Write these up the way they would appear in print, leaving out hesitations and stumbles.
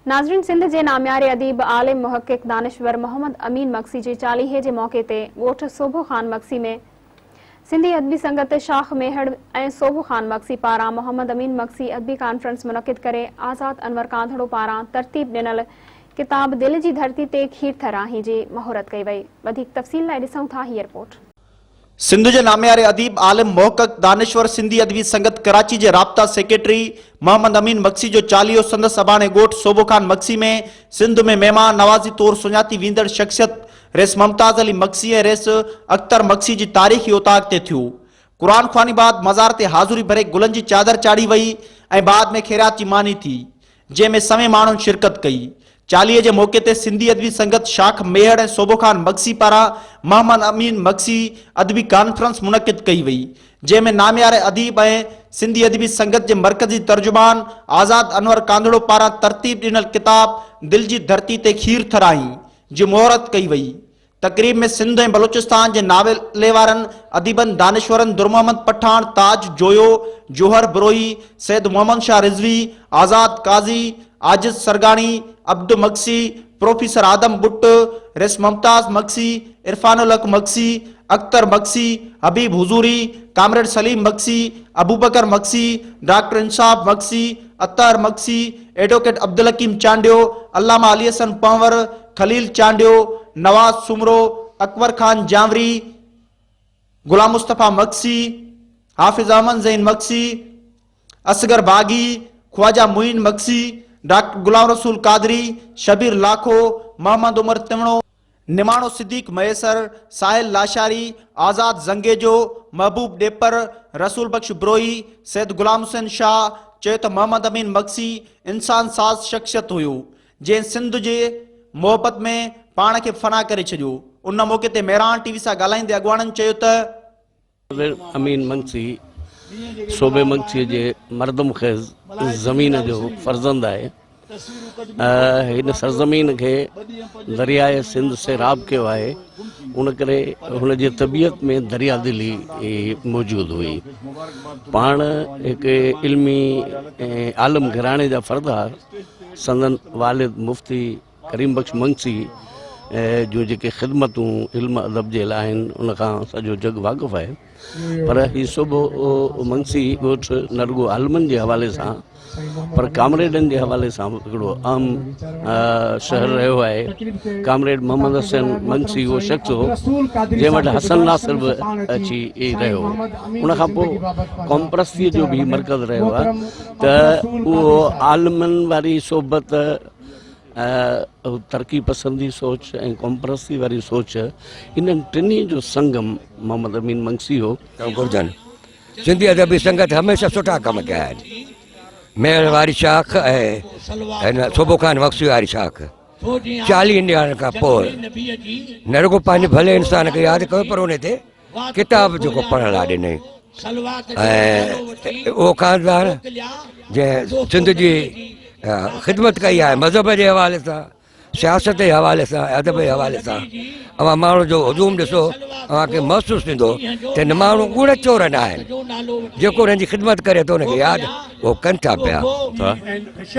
नाज़रीन, सिंध जे नाम्यारे अदीब आलिम मुहक़िक़ दानिश्वर मोहम्मद अमीन मक्सी जे चालीहे जे मौक़े ते ॻोठ सोभो ख़ान मक्सी में सिंधी अदबी संगत शाख मेहड़ ऐं सोभो ख़ान मक्सी पारां मोहम्मद अमीन मक्सी अदबी कॉन्फ्रेंस मुनक़िद करे आज़ाद अनवर कांधड़ो पारां तरतीब ॾिनल किताब दिल जी धरती ते खीर थराही जी महूरत कई वई। वधीक तफ़सील लाइ ॾिसूं था हीअ रिपोर्ट। सिंध जे नाम्यारे अदीब आलिम मुहक़िक़ दानिश्वर सिंधी अदबी संगत कराची जे राब्ता सेक्रेटरी मोहम्मद अमीन मक्सी जो चालीहो संदस अबाणे ॻोठ सोभो ख़ान मक्सी में सिंध में महिमान नवाज़ी तौर सुञाती वेंदड़ शख्सियत रेस मुमताज़ अली मक्सी ऐं रेस अख्तर मक्सी जी तारीख़ी उताक ते थियो। कुरान ख़्वानी बाद मज़ार ते हाज़ुरी भरे गुलनि जी चादर चाढ़ी वई ऐं बाद में खैरात जी मानी थी, जंहिंमें सवें माण्हुनि शिरकत कई। चालीहे जे मौक़े ते सिंधी अदबी संगत शाख मेहड़ ऐं सोभो ख़ान मक्सी पारां मोहम्मद अमीन मक्सी अदबी कॉन्फ्रेंस मुनक़िद कई वई, जंहिंमें नाम्यारे अदीब ऐं सिंधी अदबी संगत जे मरकज़ी तर्जुमान आज़ाद अनवर कांधड़ो पारां तरतीब ॾिनल किताब दिल जी धरती ते खीर थराही जी मुहूरत कई वई। तक़रीब में सिंध ऐं बलूचिस्तान जे नावेले वारनि अदीबनि दानिश्वरनि दुर मोहम्मद पठान, ताज जोयो, जोहर बरोई, सैयद मोहम्मद शाह रिज़वी, आज़ाद काज़ी, आजिज़ सरगानी, अब्दु मक्सी, प्रोफेसर आदम बुट्ट, रेस मुमताज़ मक्सी, इरफानुल हक मक्सी, अख्तर मक्सी, हबीब हुजूरी, कामरेड सलीम मक्सी, अबूबकर मक्सी, डॉक्टर इंसाफ मक्सी, अत्तर मक्सी, एडवोकेट अब्दुल हकीम चांडियो, अल्लामा अली हसन पंवर, खलील चांडियो, नवाज सुमरो, अकबर खान जामरी, गुलाम मुस्तफ़ा मक्सी, हाफिज अहमद ज़ैन मक्सी, असगर बागी, ख्वाजा मुइन मक्सी, डॉक्टर गुलाम रसूल कादरी, शबीर लाखो, मोहम्मद उमर तिमणो, निमाणो सिद्दीक मयसर, साहिल लाशारी, आज़ाद जंगेजो, महबूब डेपर, रसूल बख्श ब्रोई, सैयद गुलाम हुसैन शाह चयो त मोहम्मद अमीन मक्सी इंसान साज़ शख्सियत हुयो जंहिं सिंध जे मोहब्बत में पाण खे फना करे छॾियो। उन मौक़े ते मेहरान टीवी सां ॻाल्हाईंदे अॻवाननि चयो त अमीन मक्सी सोबे मक्सी जे मर्दम ख़ेज़ ज़मीन जो फर्ज़ंद आहे। हिन सरज़मीन के दरियाए सिंध सैराब कयो आहे, उन करे हुन जी तबियत में दरिया दिली मौजूद हुई। पाण हिकु इल्मी आलम घराणे जा फ़र्दार संदन वालिद मुफ्ती करीम बख्श मक्सी जो जेके ख़िदमतूं इल्म अदब जे लाइ आहिनि उन खां सॼो जग वाक़ुफ़ु आहे। पर हीउ सोभो मक्सी ॻोठ न रुॻो आलमनि जे हवाले सां पर कामरेडनि जे हवाले सां हिकिड़ो अहम शहर रहियो आहे। कामरेड मोहम्मद हसन मक्सी उहो शख़्स हो जंहिं वटि हसन नासिर बि अची रहियो हो। उन खां पोइ क़ौम परस्तीअ जो बि मर्कज़ रहियो आहे त उहो आलमनि वारी सोबत, तरक़ी पसंदी सोच ऐं क़ौम परस्ती वारी सोच, इन्हनि टिनी जो संगम मोहम्मद अमीन मक्सी हो। सिंधी अदबी संगत हमेशह सुठा कम कया आहिनि। मेहर वारी शाख ऐं सोभो ख़ान मक्सी वारी शाख 40 ॾियण खां पोइ न रुॻो पंहिंजे भले इंसान खे यादि कयो पर उन ते किताब जेको पढ़ण लाइ ॾिनई ऐं उहो ख़ानदार जंहिं सिंध जी ख़िदमत कई आहे मज़हब जे हवाले सां, सियासत जे हवाले सां, अदब जे हवाले सां। अवां माण्हू जो हुजूम ॾिसो, अव्हांखे महसूसु थींदो त हिन माण्हू कूड़ चोर न आहिनि। जेको हुननि जी ख़िदमत करे थो हुनखे यादि उहो कनि था पिया।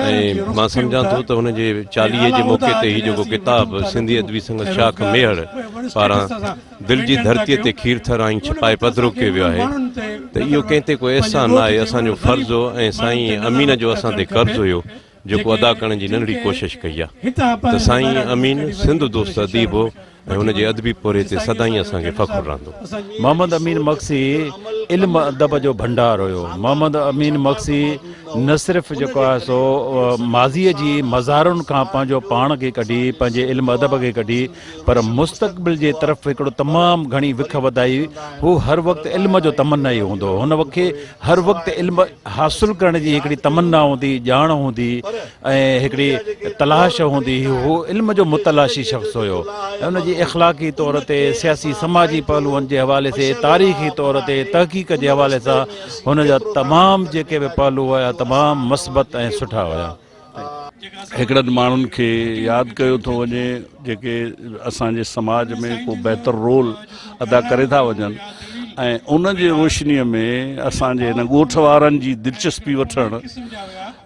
ऐं मां सम्झां थो त हुनजे 40 जे मौक़े ते हीउ जेको किताब सिंधी अदबी संगत शाख मेहड़ पारां दिल जी धरतीअ ते खीर थराई छपाए पधिरो कयो वियो आहे त इहो कंहिं ते कोई एहसान न आहे, असांजो फ़र्ज़ु हो ऐं साईं अमीन जो असां ते कर्ज़ु हुयो जेको अदा करण जी नंढड़ी कोशिशि कई आहे। त साईं अमीन सिंध दोस्त अदीब हो ऐं हुनजे अदबी पोरे ते सदाईं असांखे फ़ख़्रु रहंदो। मोहम्मद अमीन मक्सी इल्म अदब जो भंडार हुयो। मोहम्मद अमीन मक्सी न सिर्फ़ु जेको आहे सो माज़ीअ जी मज़ारुनि खां पंहिंजो पाण खे कढी, पंहिंजे इल्म अदब खे कढी, पर मुस्तक़बिल जे तरफ़ हिकिड़ो तमामु घणी विख वधाई। हू हर वक़्तु इल्म जो तमन्ना ई हूंदो, हुन खे हर वक़्तु इल्म हासिलु करण जी हिकिड़ी तमन्ना हूंदी, ॼाण हूंदी ऐं हिकिड़ी तलाश हूंदी। हू इल्म जो मुतलाशी शख़्स हुयो। हुनजी इख़लाक़ी तौर ते, सियासी समाजी पहलुअनि जे हवाले से, तारीख़ी तौर ते, तहक़ीक़ जे हवाले सां हुन जा तमामु जेके बि पहलू हुया तमामु मस्बत ऐं सुठा हुया। हिकिड़नि माण्हुनि खे यादि कयो थो वञे जेके असांजे समाज में को बहितर रोल अदा करे था वञनि ऐं उन जी रोशनीअ में असांजे हिन ॻोठ वारनि जी दिलचस्पी वठणु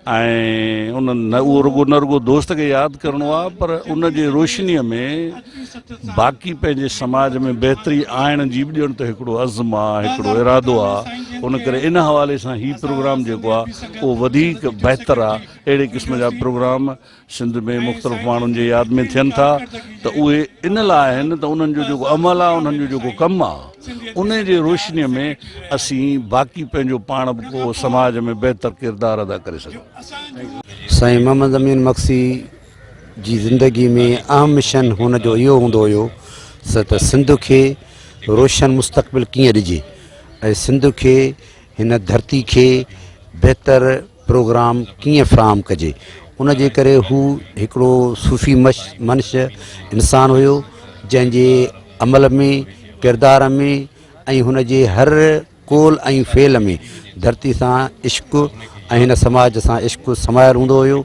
ऐं उन न उहो रुगो न रुगो दोस्त खे यादि करिणो आहे पर उन जे रोशनीअ में बाक़ी पंहिंजे समाज में बहितरी आणण जी बि ॼण त हिकिड़ो अज़्म आहे, हिकिड़ो इरादो आहे। उन करे इन हवाले सां हीउ प्रोग्राम जेको आहे उहो वधीक बहितर आहे। अहिड़े क़िस्म जा प्रोग्राम सिंध में मुख़्तलिफ़ माण्हुनि जे यादि में थियनि था त उहे इन लाइ आहिनि त उन्हनि जो जेको अमल आहे, उन्हनि जो जेको कमु आहे, उन जे रोशनीअ में असीं बाक़ी पंहिंजो पाण बि को समाज में बहितर किरदारु अदा करे सघूं। साईं मोहम्मद अमीन मक्सी जी ज़िंदगी में अहम मिशन हुन जो इहो हूंदो हुयो त सिंध खे रोशन मुस्तक़बिल कीअं ॾिजे ऐं सिंध खे हिन धरती खे बहितर प्रोग्राम कीअं फ़राहम कजे। उन जे करे हू हिकिड़ो सूफ़ी मनुष्य इंसान हुयो जंहिंजे अमल में, किरदार में ऐं हुन जे हर कोल ऐं फेल में धरती सां इश्क़ ऐं हिन समाज सां इश्क़ समायल हूंदो हुयो।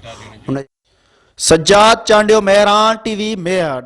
सज्जाद चांडियो, मेहरान टीवी, मेहर।